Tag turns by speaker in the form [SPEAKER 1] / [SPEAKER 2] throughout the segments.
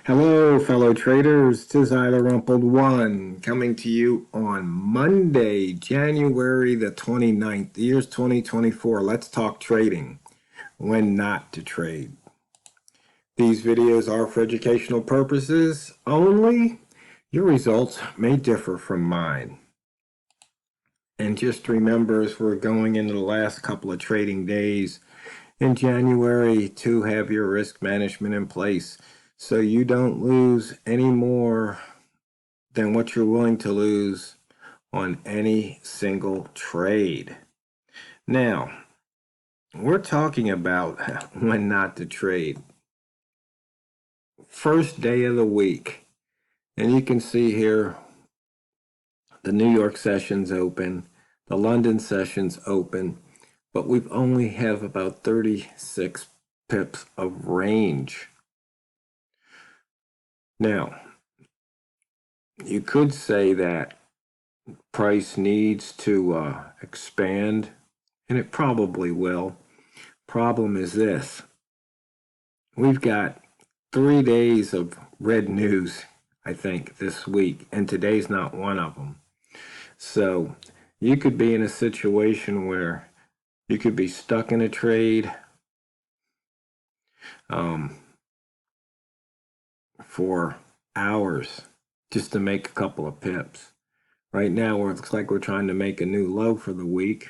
[SPEAKER 1] Hello, fellow traders. Tis I, TheRumpledOne, coming to you on Monday, January the 29th. The year's 2024. Let's talk trading. When not to trade. These videos are for educational purposes only. Your results may differ from mine. And just remember, as we're going into the last couple of trading days in January, to have your risk management in place so you don't lose any more than what you're willing to lose on any single trade. Now, we're talking about when not to trade. First day of the week, and you can see here the New York session's open, the London session's open, but we've only have about 36 pips of range. Now, you could say that price needs to expand, and it probably will. Problem is this: we've got 3 days of red news, I think, this week, and today's not one of them. So you could be in a situation where you could be stuck in a trade for hours just to make a couple of pips. Right now, it looks like we're trying to make a new low for the week.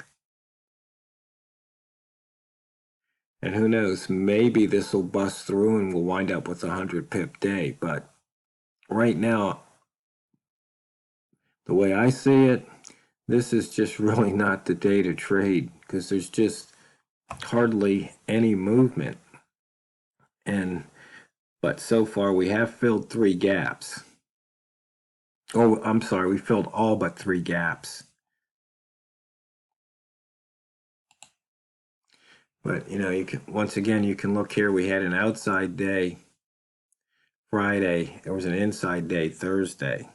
[SPEAKER 1] And who knows, maybe this will bust through and we'll wind up with a 100 pip day. But right now, the way I see it, this is just really not the day to trade because there's just hardly any movement. But so far we have filled 3 gaps. Oh, I'm sorry, we filled all but 3 gaps. But you can, once again, you can look here. We had an outside day Friday. There was an inside day Thursday.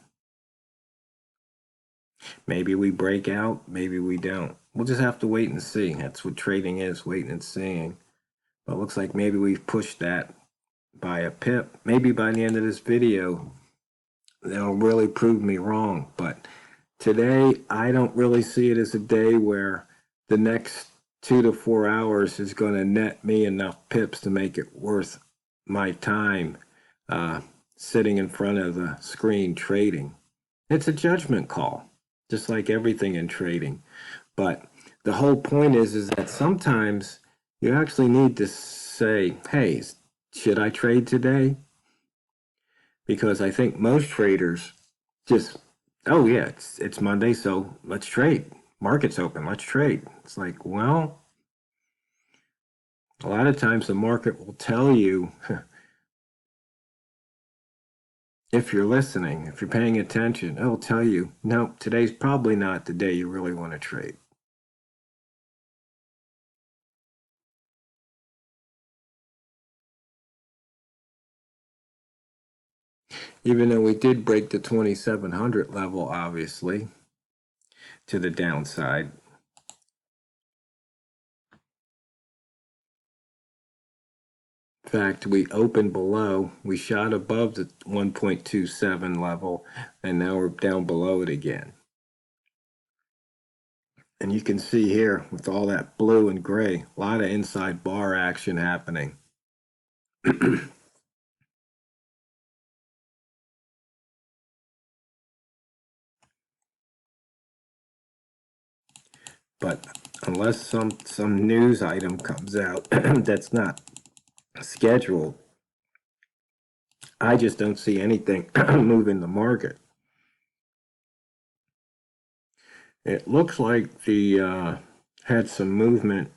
[SPEAKER 1] Maybe we break out, maybe we don't. We'll just have to wait and see. That's what trading is, waiting and seeing. But it looks like maybe we've pushed that by a pip. Maybe by the end of this video, they'll really prove me wrong. But today, I don't really see it as a day where the next 2 to 4 hours is going to net me enough pips to make it worth my time sitting in front of the screen trading. It's a judgment call, just like everything in trading. But the whole point is that sometimes you actually need to say, hey, should I trade today? Because I think most traders just, oh yeah, it's Monday, so let's trade. Market's open, let's trade. It's like, well, a lot of times the market will tell you, if you're listening, if you're paying attention, it'll tell you, no, today's probably not the day you really want to trade. Even though we did break the 2700 level, obviously, to the downside. In fact, we opened below, we shot above the 1.27 level, and now we're down below it again. And you can see here, with all that blue and gray, a lot of inside bar action happening. But unless some news item comes out that's not scheduled, I just don't see anything moving the market. It looks like the had some movement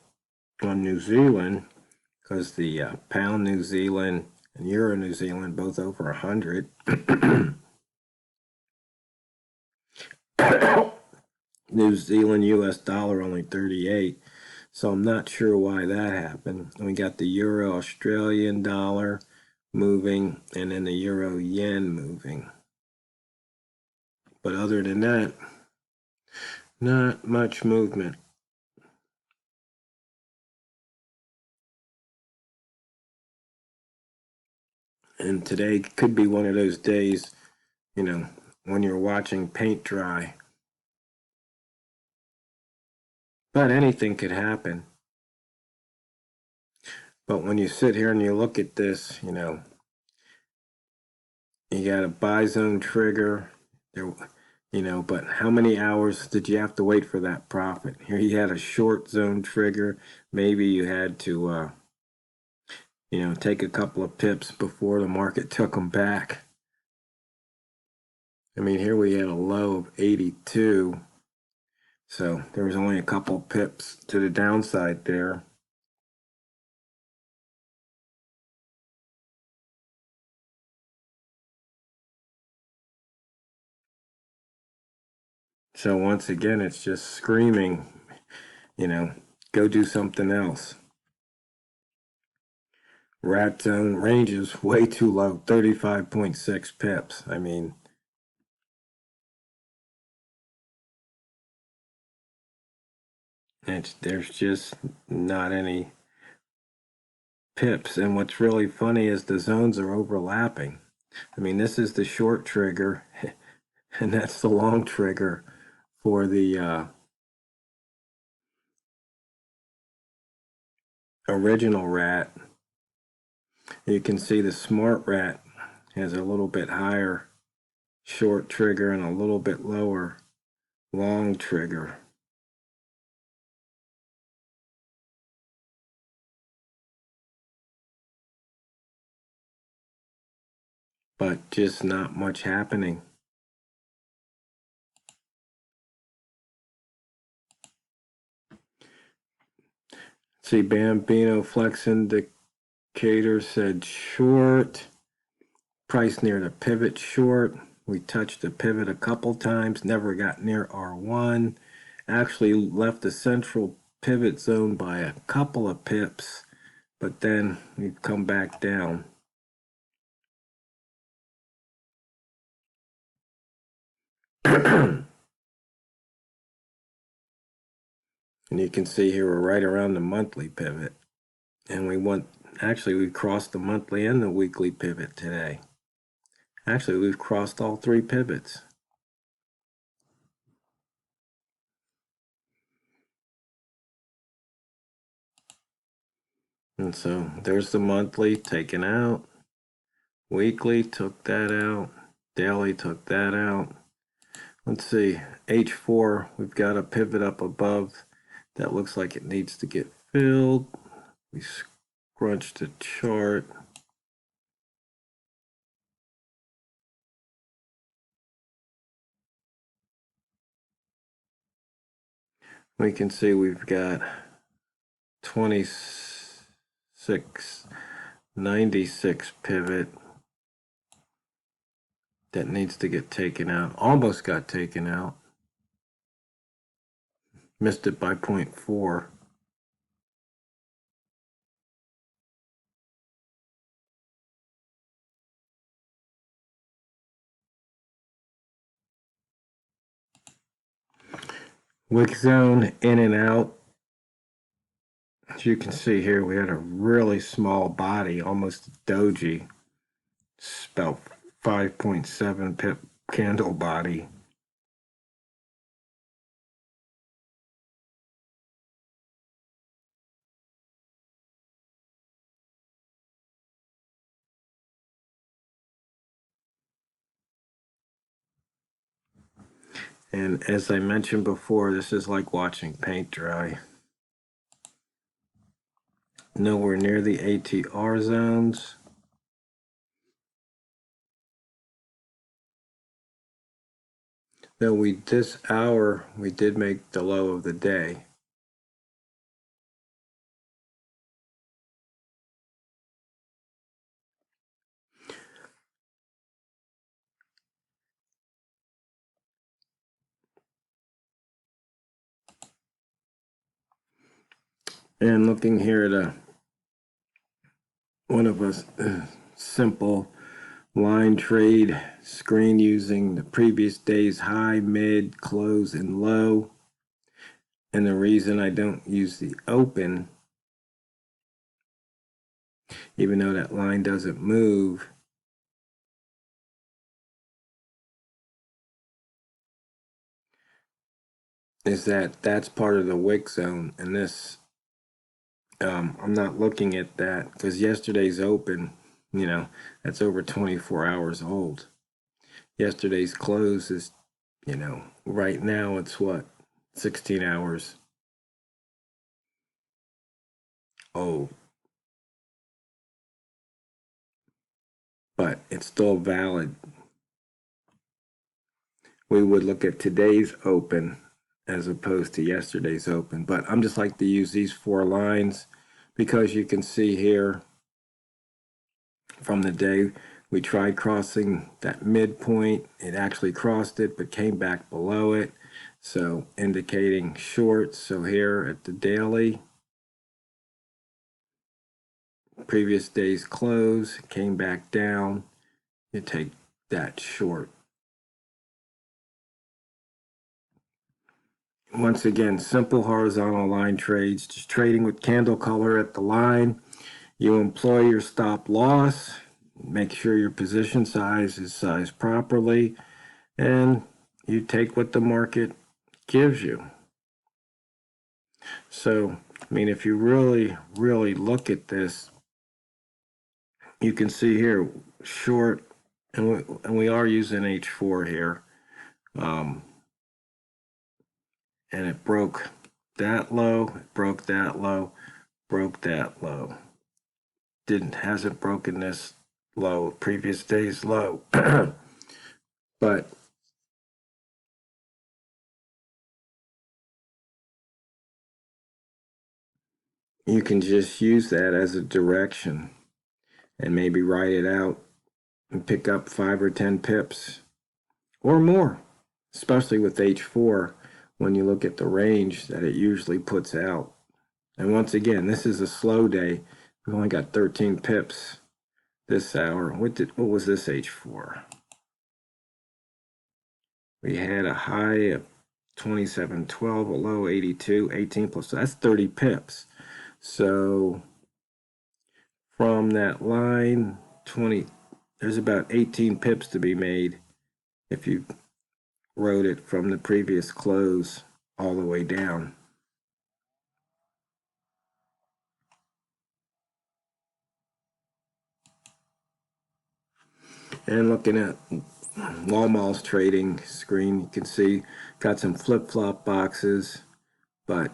[SPEAKER 1] on New Zealand because the pound New Zealand and euro New Zealand both over 100. New Zealand US dollar only 38. So I'm not sure why that happened. And we got the euro Australian dollar moving and then the euro yen moving. But other than that, not much movement. And today could be one of those days, you know, when you're watching paint dry. But anything could happen. But when you sit here and you look at this, you know, you got a buy zone trigger there, you know, but how many hours did you have to wait for that profit? Here you had a short zone trigger. Maybe you had to you know, take a couple of pips before the market took them back. I mean, here we had a low of 82, so there was only a couple pips to the downside there. So once again, it's just screaming, you know, go do something else. Rat zone range is way too low, 35.6 pips. I mean, there's just not any pips. And what's really funny is the zones are overlapping. I mean, this is the short trigger, and that's the long trigger for the original rat. You can see the smart rat has a little bit higher short trigger and a little bit lower long trigger. But just not much happening. See, Bambino Flex Indicator said short. Price near the pivot short. We touched the pivot a couple times, never got near R1. Actually left the central pivot zone by a couple of pips, but then we've come back down. And you can see here we're right around the monthly pivot. And we crossed the monthly and the weekly pivot today. Actually, we've crossed all three pivots. And so there's the monthly taken out. Weekly took that out. Daily took that out. Let's see, H4, we've got a pivot up above. That looks like it needs to get filled. We scrunched the chart. We can see we've got 2696 pivot that needs to get taken out. Almost got taken out. Missed it by 0.4. Wick zone in and out. As you can see here, we had a really small body, almost a doji. It's about 5.7 pip candle body. And as I mentioned before, this is like watching paint dry. Nowhere near the ATR zones. Though this hour, we did make the low of the day. And looking here at one of us simple line trade screen using the previous day's high, mid, close, and low. And the reason I don't use the open, even though that line doesn't move, is that that's part of the wick zone, and this I'm not looking at that because yesterday's open, that's over 24 hours old. Yesterday's close is, right now it's what, 16 hours old, but it's still valid. We would look at today's open as opposed to yesterday's open, but I'm just like to use these 4 lines because you can see here from the day we tried crossing that midpoint, it actually crossed it but came back below it, so indicating short. So here at the daily, previous day's close, came back down, you take that short. Once again, simple horizontal line trades, just trading with candle color at the line. You employ your stop loss, make sure your position size is sized properly, and you take what the market gives you. So, I mean, if you really, really look at this, you can see here, short, and we are using H4 here. And it broke that low, it broke that low, broke that low. Hasn't broken this low, previous day's low. But you can just use that as a direction and maybe write it out and pick up 5 or 10 pips or more, especially with H4 when you look at the range that it usually puts out. And once again, this is a slow day. We've only got 13 pips this hour. What was this H4? We had a high of 27.12, a low 82, 18 plus, so that's 30 pips. So from that line, there's about 18 pips to be made if you wrote it from the previous close all the way down. And looking at Walmart's trading screen, you can see got some flip-flop boxes, but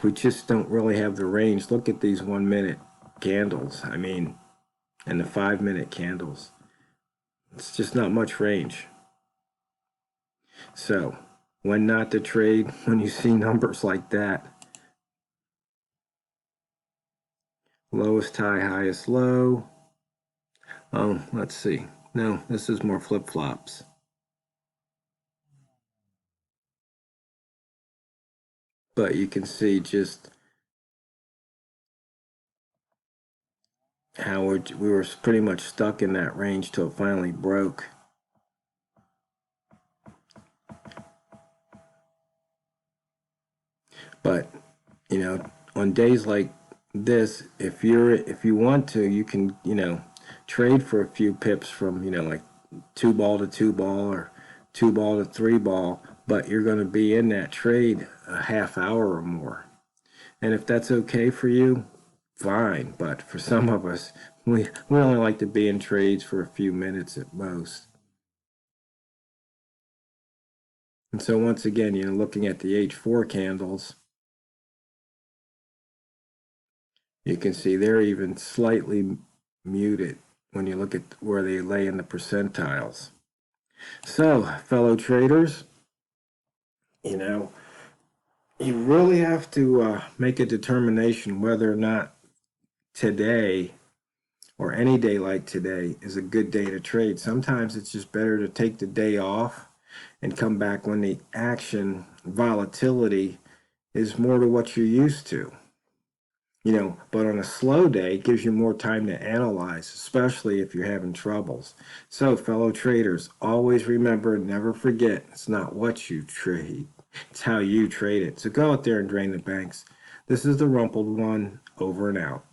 [SPEAKER 1] we just don't really have the range. Look at these 1-minute candles, I mean, and the 5-minute candles. It's just not much range. So when not to trade when you see numbers like that. Lowest high, highest low. Oh, let's see. No, this is more flip-flops. But you can see just how we were pretty much stuck in that range till it finally broke. But, on days like this, if you want to, you can, trade for a few pips from, like 2-ball to 2-ball or 2-ball to 3-ball, but you're going to be in that trade a half hour or more. And if that's okay for you, fine. But for some of us, we only like to be in trades for a few minutes at most. And so once again, looking at the H4 candles, you can see they're even slightly muted when you look at where they lay in the percentiles. So, fellow traders, you really have to make a determination whether or not today or any day like today is a good day to trade. Sometimes it's just better to take the day off and come back when the action volatility is more to what you're used to. But on a slow day, it gives you more time to analyze, especially if you're having troubles. So, fellow traders, always remember, never forget, it's not what you trade, it's how you trade it. So go out there and drain the banks. This is the Rumpled One, over and out.